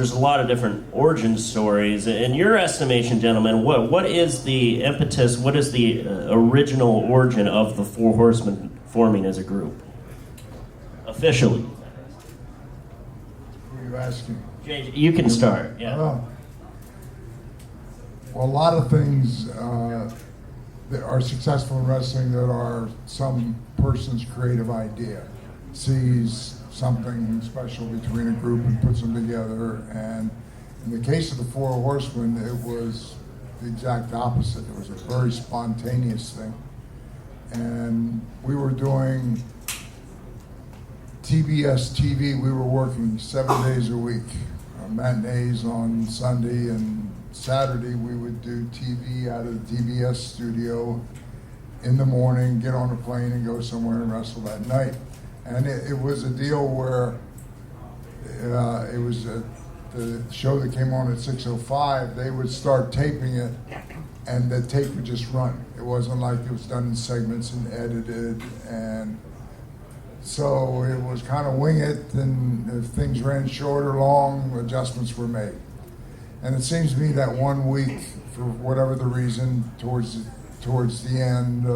there's a lot of different origin stories. In your estimation, gentlemen, what is the impetus, what is the original origin of the Four Horsemen forming as a group? Officially. Who are you asking? JJ, you can start, yeah. Well, a lot of things that are successful in wrestling that are some person's creative idea. Sees something special between a group and puts them together. And in the case of the Four Horsemen, it was the exact opposite. It was a very spontaneous thing. And we were doing TBS TV. We were working 7 days a week. Matinees on Sunday, and Saturday we would do TV out of the TBS studio in the morning, get on a plane and go somewhere and wrestle that night. And it was a deal where it was the show that came on at 6:05, they would start taping it and the tape would just run. It wasn't like it was done in segments and edited, and so it was kind of wing it, and if things ran short or long, adjustments were made. And it seems to me that 1 week, for whatever the reason, towards the end,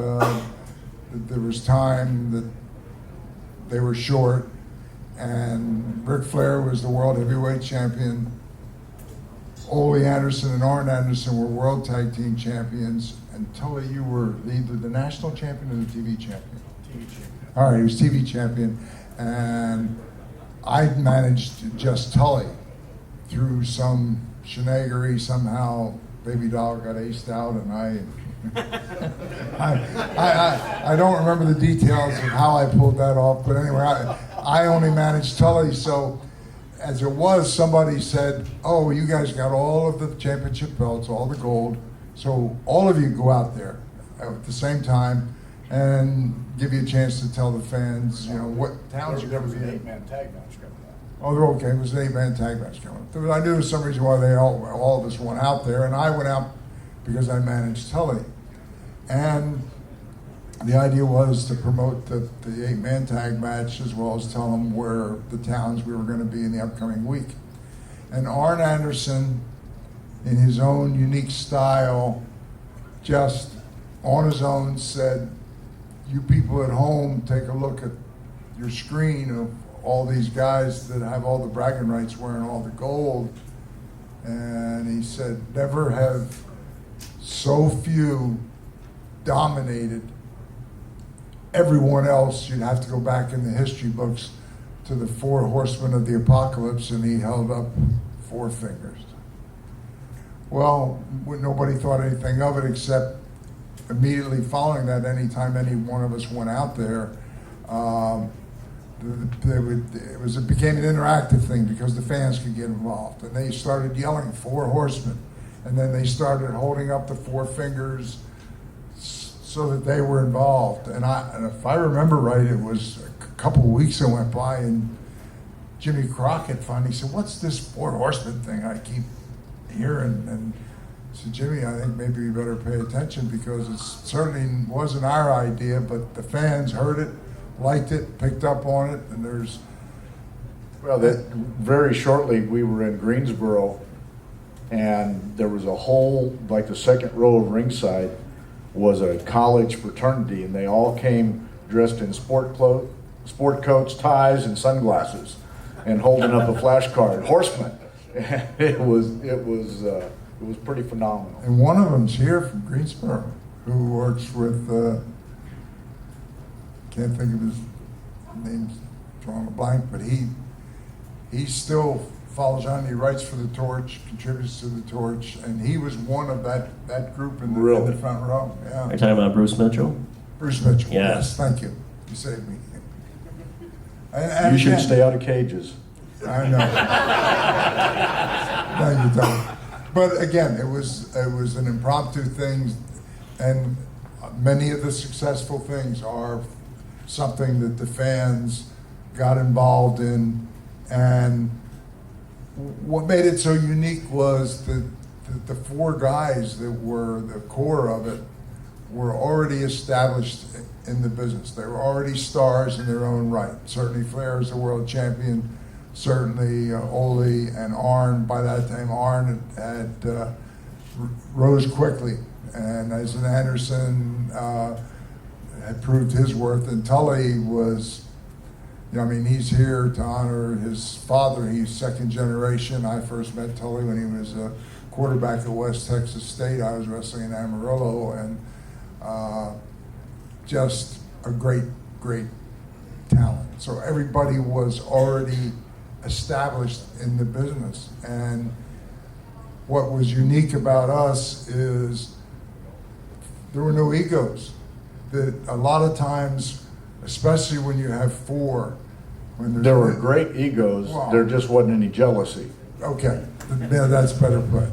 there was time that they were short, and Ric Flair was the world heavyweight champion. Ole Anderson and Arn Anderson were world tag team champions, and Tully, you were either the national champion or the TV champion? TV champion. All right, he was TV champion, and I managed just Tully through some shenanigans. Somehow, Baby Doll got aced out, and I don't remember the details of how I pulled that off, but anyway, I only managed Tully. So, as it was, somebody said, "Oh, you guys got all of the championship belts, all the gold, so all of you go out there at the same time and give you a chance to tell the fans, you know, what towns you're going to be in." 8-man tag match coming up. Oh, okay, it was an 8-man tag match coming up. I knew there was some reason why all of us went out there, and I went out because I managed Tully. And the idea was to promote the 8-man tag match as well as tell them where the towns we were going to be in the upcoming week. And Arn Anderson, in his own unique style, just on his own said, "You people at home, take a look at your screen of all these guys that have all the bragging rights wearing all the gold." And he said, "Never have so few dominated everyone else. You'd have to go back in the history books to the Four Horsemen of the Apocalypse," and he held up 4 fingers. Well, nobody thought anything of it, except immediately following that, anytime any one of us went out there, it became an interactive thing because the fans could get involved. And they started yelling, "Four Horsemen." And then they started holding up the 4 fingers so that they were involved. And if I remember right, it was a couple of weeks that went by, and Jimmy Crockett finally said, "What's this Four Horsemen thing I keep hearing?" And I said, "Jimmy, I think maybe you better pay attention, because it certainly wasn't our idea, but the fans heard it, liked it, picked up on it, and there's..." Well, very shortly we were in Greensboro, and there was a whole, like the second row of ringside was a college fraternity, and they all came dressed in sport coats, ties, and sunglasses, and holding up a flashcard, "Horsemen." It was pretty phenomenal. And one of them's here from Greensboro, who works with, can't think of his name, drawing a blank, but he still follows on. He writes for the Torch, contributes to the Torch, and he was one of that group in the front row. Yeah. Are you talking about Bruce Mitchell? Bruce Mitchell. Yeah. Yes, thank you. You saved me. You should stay out of cages. I know. No, you don't. But again, it was an impromptu thing, and many of the successful things are something that the fans got involved in. And what made it so unique was that the 4 guys that were the core of it were already established in the business. They were already stars in their own right. Certainly Flair is the world champion. certainly Ole and Arn. By that time, Arn had rose quickly, and as an Anderson had proved his worth, and Tully was, I mean, he's here to honor his father. He's second generation. I first met Tully when he was a quarterback at West Texas State. I was wrestling in Amarillo, and just a great talent. So everybody was already established in the business. And what was unique about us is there were no egos. That a lot of times, especially when you have four, when there's There were great egos. Wow. There just wasn't any jealousy. Okay, yeah, that's better put.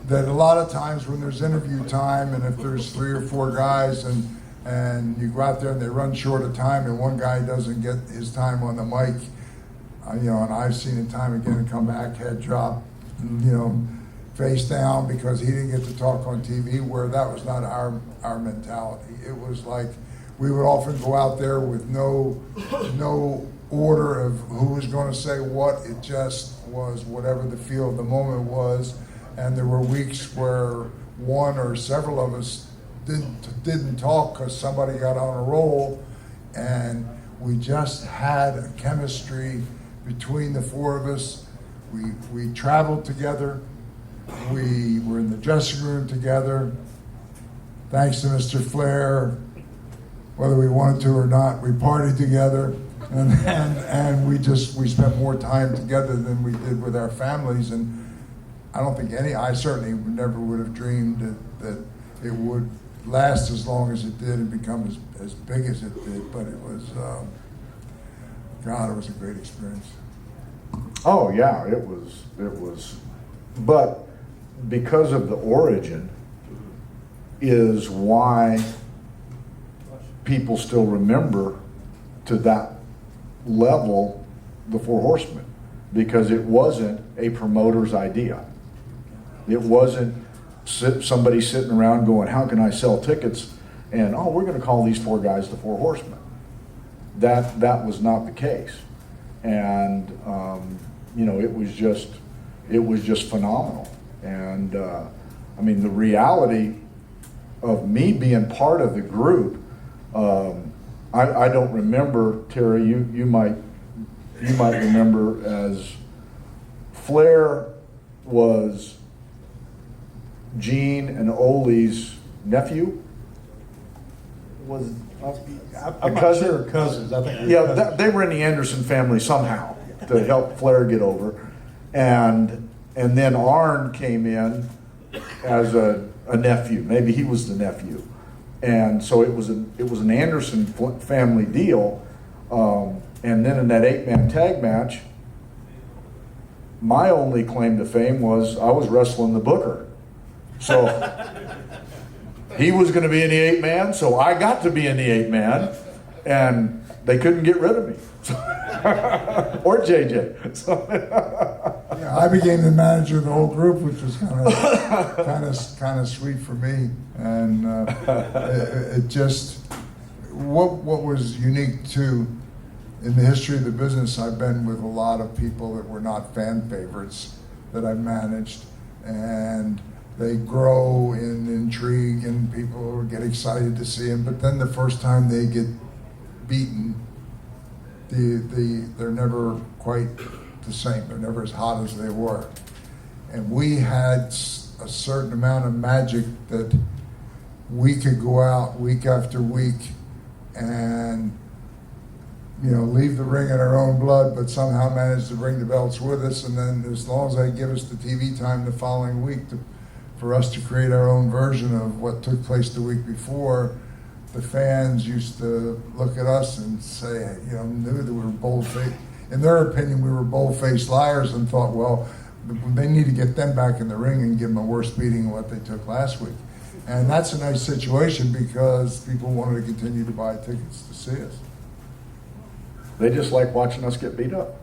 That a lot of times when there's interview time, and if there's 3 or 4 guys, and you go out there and they run short of time, and one guy doesn't get his time on the mic, and I've seen it time again, come back, head drop, face down because he didn't get to talk on TV. Where that was not our mentality. It was like we would often go out there with no order of who was going to say what. It just was whatever the feel of the moment was. And there were weeks where one or several of us didn't talk because somebody got on a roll, and we just had a chemistry between the 4 of us. We traveled together. We were in the dressing room together. Thanks to Mr. Flair, whether we wanted to or not, we partied together, and we spent more time together than we did with our families. And I don't think I certainly never would have dreamed that it would last as long as it did and become as big as it did. But it was, God, it was a great experience. Oh yeah, it was. But because of the origin is why people still remember to that level the Four Horsemen, because it wasn't a promoter's idea. It wasn't somebody sitting around going, how can I sell tickets? And, we're going to call these 4 guys the Four Horsemen. That was not the case. And, it was just phenomenal. And, the reality of me being part of the group, I don't remember, Terry, you might remember, as Flair was Gene and Ole's nephew. Was A I'm not cousin? sure cousins. I think They were in the Anderson family somehow to help Flair get over, and then Arn came in as a nephew. Maybe he was the nephew, and so it was an Anderson family deal. And then in that 8-man tag match, my only claim to fame was I was wrestling the Booker, so. He was going to be in the 8-man, so I got to be in the 8-man, and they couldn't get rid of me, or JJ. So. Yeah, I became the manager of the whole group, which was kind of sweet for me, and it just what was unique too in the history of the business. I've been with a lot of people that were not fan favorites that I've managed, and they grow in intrigue and people get excited to see them. But then the first time they get beaten, they're never quite the same. They're never as hot as they were. And we had a certain amount of magic that we could go out week after week and leave the ring in our own blood, but somehow manage to bring the belts with us. And then as long as they give us the TV time the following week for us to create our own version of what took place the week before, the fans used to look at us and say, knew that we were bold-faced. In their opinion, we were bold-faced liars, and thought, well, they need to get them back in the ring and give them a worse beating than what they took last week. And that's a nice situation because people wanted to continue to buy tickets to see us. They just like watching us get beat up.